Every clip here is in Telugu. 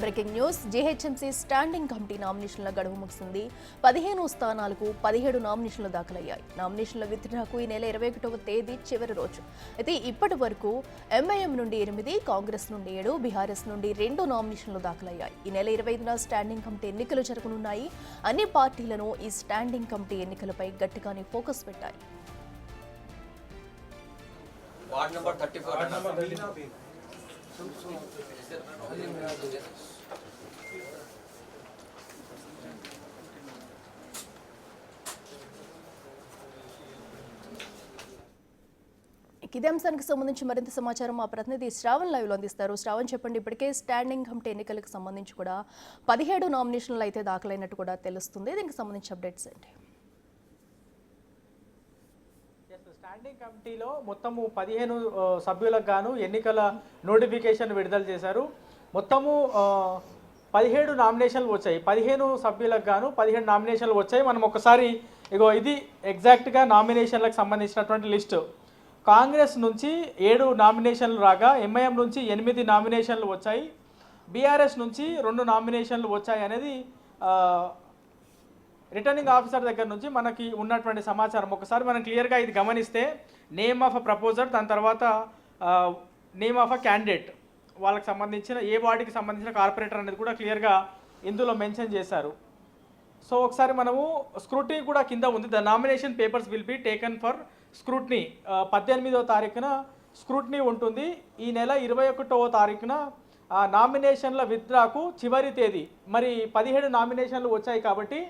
Breaking news. GHMC standing committee నామినేషన్ల గడువు ముగిసింది. 15 స్థానాలకు 17 నామినేషన్లు దాఖలయ్యాయి. నామినేషన్ల విత్డ్రాకు ఈ నెల 21వ తేదీ చివరి రోజు. అయితే ఇప్పటి వరకు ఎంఐఎం నుండి 8, కాంగ్రెస్ నుండి 7, బీఆర్ఎస్ నుండి 2 నామినేషన్లు దాఖలయ్యాయి. ఈ నెల 25న స్టాండింగ్ కమిటీ ఎన్నికలు జరగనున్నాయి. అన్ని పార్టీలను ఈ స్టాండింగ్ కమిటీ ఎన్నికలపై గట్టిగానే ఫోకస్ పెట్టాయి. వార్డ్ నంబర్ 34 ఇదే అంశానికి సంబంధించి మరింత సమాచారం మా ప్రతినిధి శ్రావణ్ లైవ్ లో అందిస్తారు. శ్రావణ్, చెప్పండి. ఇప్పటికే స్టాండింగ్ కమిటీ ఎన్నికలకు సంబంధించి కూడా 17 నామినేషన్లు అయితే దాఖలైనట్టు కూడా తెలుస్తుంది. దీనికి సంబంధించి అప్డేట్స్ ఏంటి? స్టాండింగ్ కమిటీలో మొత్తము 15 సభ్యులకు గాను ఎన్నికల నోటిఫికేషన్ విడుదల చేశారు. మొత్తము 17 నామినేషన్లు వచ్చాయి. 15 సభ్యులకు గాను 17 నామినేషన్లు వచ్చాయి. మనం ఒకసారి ఇది ఎగ్జాక్ట్గా నామినేషన్లకు సంబంధించినటువంటి లిస్టు. కాంగ్రెస్ నుంచి 7 నామినేషన్లు రాగా ఎంఐఎం నుంచి 8 నామినేషన్లు వచ్చాయి. బీఆర్ఎస్ నుంచి 2 నామినేషన్లు వచ్చాయి అనేది రిటర్నింగ్ ఆఫీసర్ దగ్గర నుంచి మనకి ఉన్నటువంటి సమాచారం. ఒకసారి మనం క్లియర్గా ఇది గమనిస్తే నేమ్ ఆఫ్ అ ప్రపోజర్, దాని తర్వాత నేమ్ ఆఫ్ అ క్యాండిడేట్, వాళ్ళకి సంబంధించిన ఏ వార్డుకి సంబంధించిన కార్పొరేటర్ అనేది కూడా క్లియర్గా ఇందులో మెన్షన్ చేశారు. సో ఒకసారి మనము స్క్రూటినీ కూడా కింద ఉంది. The nomination papers will be taken for scrutiny. 18వ తారీఖున స్క్రూటినీ ఉంటుంది. ఈ నెల 21వ తారీఖున నామినేషన్ల విత్డ్రాకు చివరి తేదీ. మరి 17 నామినేషన్లు వచ్చాయి కాబట్టి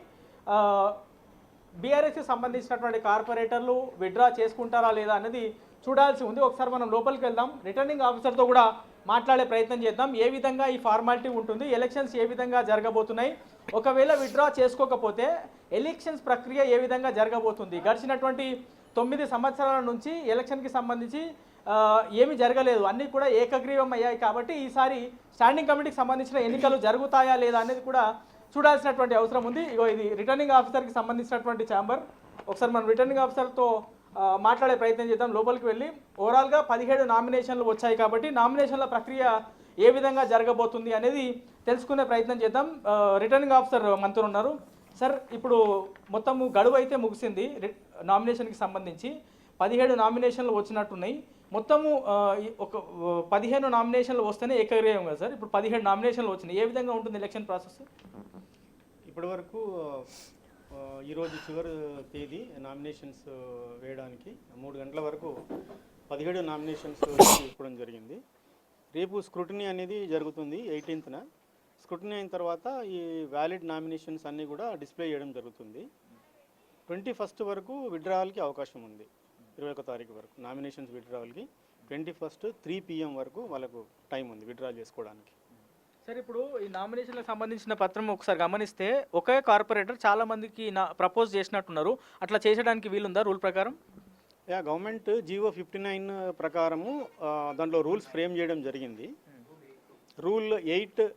బీఆర్ఎస్కి సంబంధించినటువంటి కార్పొరేటర్లు విత్డ్రా చేసుకుంటారా లేదా అనేది చూడాల్సి ఉంది. ఒకసారి మనం లోపలికి వెళ్దాం. రిటర్నింగ్ ఆఫీసర్తో కూడా మాట్లాడే ప్రయత్నం చేద్దాం. ఏ విధంగా ఈ ఫార్మాలిటీ ఉంటుంది, ఎలక్షన్స్ ఏ విధంగా జరగబోతున్నాయి, ఒకవేళ విత్డ్రా చేసుకోకపోతే ఎలక్షన్స్ ప్రక్రియ ఏ విధంగా జరగబోతుంది. గడిచినటువంటి 9 సంవత్సరాల నుంచి ఎలక్షన్కి సంబంధించి ఏమీ జరగలేదు, అన్నీ కూడా ఏకగ్రీవం అయ్యాయి. కాబట్టి ఈసారి స్టాండింగ్ కమిటీకి సంబంధించిన ఎన్నికలు జరుగుతాయా లేదా అనేది కూడా చూడాల్సినటువంటి అవసరం ఉంది. ఇది రిటర్నింగ్ ఆఫీసర్కి సంబంధించినటువంటి ఛాంబర్. ఒకసారి మనం రిటర్నింగ్ ఆఫీసర్తో మాట్లాడే ప్రయత్నం చేద్దాం. లోపలికి వెళ్ళి ఓవరాల్గా 17 నామినేషన్లు వచ్చాయి కాబట్టి నామినేషన్ల ప్రక్రియ ఏ విధంగా జరగబోతుంది అనేది తెలుసుకునే ప్రయత్నం చేద్దాం. రిటర్నింగ్ ఆఫీసర్ మనతో ఉన్నారు. సార్, ఇప్పుడు మొత్తము గడువు అయితే ముగిసింది. నామినేషన్కి సంబంధించి 17 నామినేషన్లు వచ్చినట్టున్నాయి. మొత్తము ఒక 15 నామినేషన్లు వస్తేనే ఏకగ్రీవం కదా సార్. ఇప్పుడు 17 నామినేషన్లు వచ్చినాయి. ఏ విధంగా ఉంటుంది ఎలక్షన్ ప్రాసెస్? ఇప్పటి వరకు ఈరోజు చివరి తేదీ నామినేషన్స్ వేయడానికి 3 గంటల వరకు 17 నామినేషన్స్ ఇవ్వడం జరిగింది. రేపు స్క్రూటినీ అనేది జరుగుతుంది 18న. స్క్రూటినీ అయిన తర్వాత ఈ వ్యాలిడ్ నామినేషన్స్ అన్నీ కూడా డిస్ప్లే చేయడం జరుగుతుంది. 21st వరకు విత్డ్రావల్కి అవకాశం ఉంది. 21వ తారీఖు వరకు నామినేషన్స్ విత్డ్రావల్కి 21st 3 PM వరకు వాళ్ళకు టైం ఉంది విత్డ్రా చేసుకోవడానికి. సార్, ఇప్పుడు ఈ నామినేషన్లకు సంబంధించిన పత్రం ఒకసారి గమనిస్తే ఒకే కార్పొరేటర్ చాలా మందికి ప్రపోజ్ చేసినట్టున్నారు. అట్లా చేసడానికి వీలుందా రూల్ ప్రకారం? గవర్నమెంట్ జీవో 59 ప్రకారము దాంట్లో రూల్స్ ఫ్రేమ్ చేయడం జరిగింది. రూల్ 8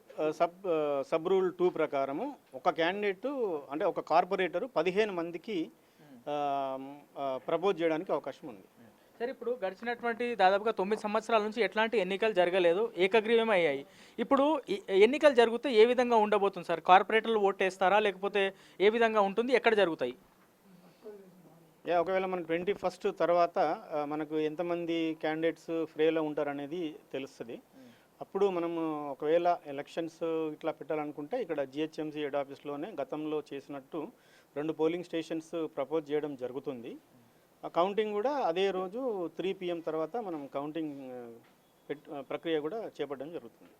సబ్ రూల్ 2 ప్రకారము ఒక క్యాండిడేట్ అంటే ఒక కార్పొరేటరు 15 మందికి ప్రపోజ్ చేయడానికి అవకాశం ఉంది. సరే, ఇప్పుడు గడిచినటువంటి దాదాపుగా 9 సంవత్సరాల నుంచి ఎట్లాంటి ఎన్నికలు జరగలేదు, ఏకగ్రీవం అయ్యాయి. ఇప్పుడు ఎన్నికలు జరిగితే ఏ విధంగా ఉండబోతుంది సార్? కార్పొరేటర్లు ఓటేస్తారా లేకపోతే ఏ విధంగా ఉంటుంది, ఎక్కడ జరుగుతాయి? ఒకవేళ మనకు 21st తర్వాత మనకు ఎంతమంది క్యాండిడేట్స్ ఫ్రీలో ఉంటారనేది తెలుస్తుంది. అప్పుడు మనము ఒకవేళ ఎలక్షన్స్ ఇట్లా పెట్టాలనుకుంటే ఇక్కడ జిహెచ్ఎంసీ హెడ్ ఆఫీస్లోనే గతంలో చేసినట్టు 2 పోలింగ్ స్టేషన్స్ ప్రపోజ్ చేయడం జరుగుతుంది. ఆ కౌంటింగ్ కూడా అదే రోజు 3 PM తర్వాత మనం కౌంటింగ్ ప్రక్రియ కూడా చేపట్టడం జరుగుతుంది.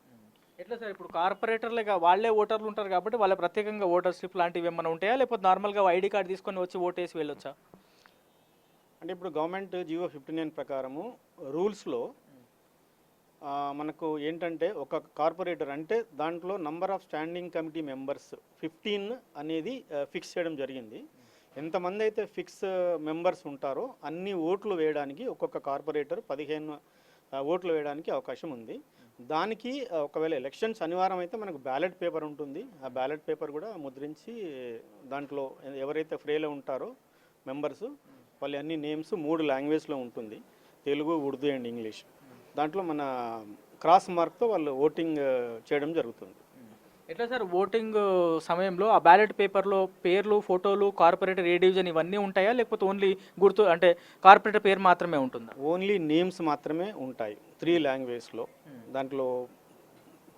ఎట్లా సార్, ఇప్పుడు కార్పొరేటర్లుగా వాళ్ళే ఓటర్లు ఉంటారు కాబట్టి వాళ్ళ ప్రత్యేకంగా ఓటర్ స్లిప్ లాంటివి ఏమైనా ఉంటాయా లేకపోతే నార్మల్గా ఐడి కార్డు తీసుకొని వచ్చి ఓటేసి వెళ్ళొచ్చా? అంటే ఇప్పుడు గవర్నమెంట్ జీవో 59 ప్రకారము రూల్స్లో మనకు ఏంటంటే ఒక కార్పొరేటర్ అంటే దాంట్లో number of standing committee members 15 అనేది ఫిక్స్ చేయడం జరిగింది. ఎంతమంది అయితే ఫిక్స్ మెంబర్స్ ఉంటారో అన్ని ఓట్లు వేయడానికి ఒక్కొక్క కార్పొరేటర్ 15 ఓట్లు వేయడానికి అవకాశం ఉంది. దానికి ఒకవేళ ఎలక్షన్స్ అనివార్యం అయితే మనకు బ్యాలెట్ పేపర్ ఉంటుంది. ఆ బ్యాలెట్ పేపర్ కూడా ముద్రించి దాంట్లో ఎవరైతే ఫ్రీలో ఉంటారో మెంబర్స్ వాళ్ళ అన్ని నేమ్స్ 3 లాంగ్వేజ్లో ఉంటుంది, తెలుగు, ఉర్దూ అండ్ ఇంగ్లీష్. దాంట్లో మన క్రాస్ మార్క్తో వాళ్ళు ఓటింగ్ చేయడం జరుగుతుంది. ఎట్లా సార్ ఓటింగ్ సమయంలో ఆ బ్యాలెట్ పేపర్లో పేర్లు, ఫోటోలు, కార్పొరేటర్ ఏ డివిజన్ ఇవన్నీ ఉంటాయా, లేకపోతే ఓన్లీ గుర్తు అంటే కార్పొరేటర్ పేరు మాత్రమే ఉంటుందా? ఓన్లీ నేమ్స్ మాత్రమే ఉంటాయి 3 లాంగ్వేజ్లో. దాంట్లో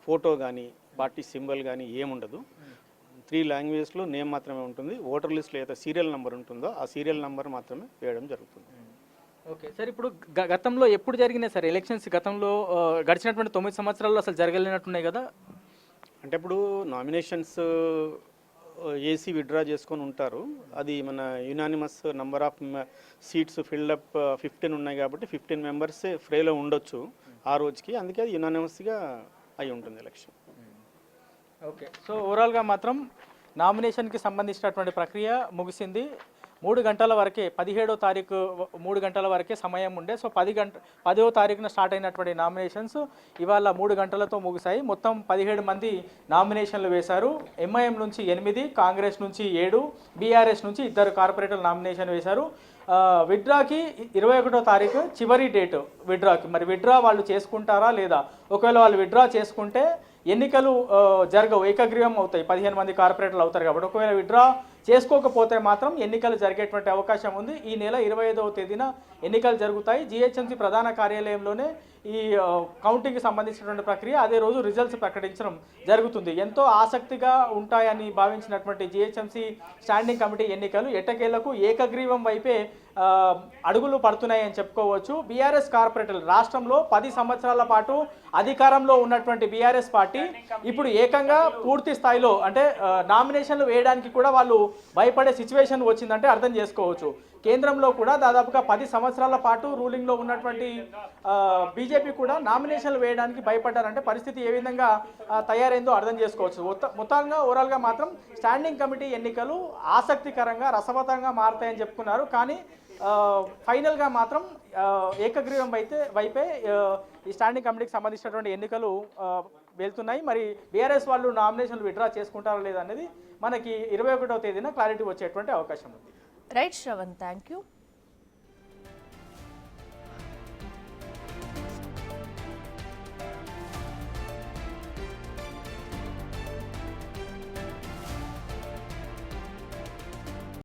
ఫోటో కానీ పార్టీ సింబల్ కానీ ఏముండదు. 3 లాంగ్వేజ్లో నేమ్ మాత్రమే ఉంటుంది. ఓటర్ లిస్ట్లో ఏదైతే సీరియల్ నెంబర్ ఉంటుందో ఆ సీరియల్ నెంబర్ మాత్రమే వేయడం జరుగుతుంది. ఓకే సార్, ఇప్పుడు గతంలో ఎప్పుడు జరిగినాయి సార్ ఎలక్షన్స్? గతంలో గడిచినటువంటి 9 సంవత్సరాల్లో అసలు జరగలేనట్టున్నాయి కదా. అంటే ఇప్పుడు నామినేషన్స్ ఏసీ విత్డ్రా చేసుకొని ఉంటారు. అది మన unanimous number of seats filled up 15 ఉన్నాయి కాబట్టి 15 మెంబర్సే ఫ్రీలో ఉండొచ్చు ఆ రోజుకి. అందుకే అది యునానిమస్గా అయి ఉంటుంది ఎలక్షన్. ఓకే, సో ఓవరాల్గా మాత్రం నామినేషన్కి సంబంధించినటువంటి ప్రక్రియ ముగిసింది. 3 గంటల వరకే 17వ తారీఖు 3 గంటల వరకే సమయం ఉండే. సో 10వ తారీఖున స్టార్ట్ అయినటువంటి నామినేషన్స్ ఇవాళ 3 గంటలతో ముగిశాయి. మొత్తం 17 మంది నామినేషన్లు వేశారు. ఎంఐఎం నుంచి 8, కాంగ్రెస్ నుంచి 7, బీఆర్ఎస్ నుంచి 2 కార్పొరేటర్లు నామినేషన్ వేశారు. విత్డ్రాకి 21వ తారీఖు చివరి డేట్ విత్డ్రాకి. మరి విత్డ్రా వాళ్ళు చేసుకుంటారా లేదా? ఒకవేళ వాళ్ళు విత్డ్రా చేసుకుంటే ఎన్నికలు జరగవు, ఏకగ్రీవం అవుతాయి. 15 మంది కార్పొరేటర్లు అవుతారు కాబట్టి. ఒకవేళ విత్డ్రా చేసుకోకపోతే మాత్రం ఎన్నికలు జరిగేటువంటి అవకాశం ఉంది. ఈ నెల 25వ తేదీన ఎన్నికలు జరుగుతాయి. జిహెచ్ఎంసీ ప్రధాన కార్యాలయంలోనే ఈ కౌంటింగ్కి సంబంధించినటువంటి ప్రక్రియ అదే రోజు రిజల్ట్స్ ప్రకటించడం జరుగుతుంది. ఎంతో ఆసక్తిగా ఉంటాయని భావించినటువంటి జిహెచ్ఎంసీ స్టాండింగ్ కమిటీ ఎన్నికలు ఎట్టకేలకు ఏకగ్రీవం వైపే అడుగులు పడుతున్నాయని చెప్పుకోవచ్చు. బీఆర్ఎస్ కార్పొరేటర్లు రాష్ట్రంలో 10 సంవత్సరాల పాటు అధికారంలో ఉన్నటువంటి బీఆర్ఎస్ పార్టీ ఇప్పుడు ఏకంగా పూర్తి స్థాయిలో అంటే నామినేషన్లు వేయడానికి కూడా వాళ్ళు భయపడే సిచ్యువేషన్ వచ్చిందంటే అర్థం చేసుకోవచ్చు. కేంద్రంలో కూడా దాదాపుగా 10 సంవత్సరాల పాటు రూలింగ్లో ఉన్నటువంటి బీజేపీ కూడా నామినేషన్లు వేయడానికి భయపడ్డారంటే పరిస్థితి ఏ విధంగా తయారైందో అర్థం చేసుకోవచ్చు. మొత్తంగా ఓవరాల్గా మాత్రం స్టాండింగ్ కమిటీ ఎన్నికలు ఆసక్తికరంగా రసవతంగా మారుతాయని చెప్పుకున్నారు. కానీ ఫైనల్గా మాత్రం ఏకగ్రీవం వైపే ఈ స్టాండింగ్ కమిటీకి సంబంధించినటువంటి ఎన్నికలు వెళ్తున్నాయి. మరి బీఆర్ఎస్ వాళ్ళు నామినేషన్లు విత్డ్రా చేసుకుంటారా లేదా అనేది మనకి 21వ తేదీన క్లారిటీ వచ్చేటువంటి అవకాశం ఉంది. Right Shravan, thank you.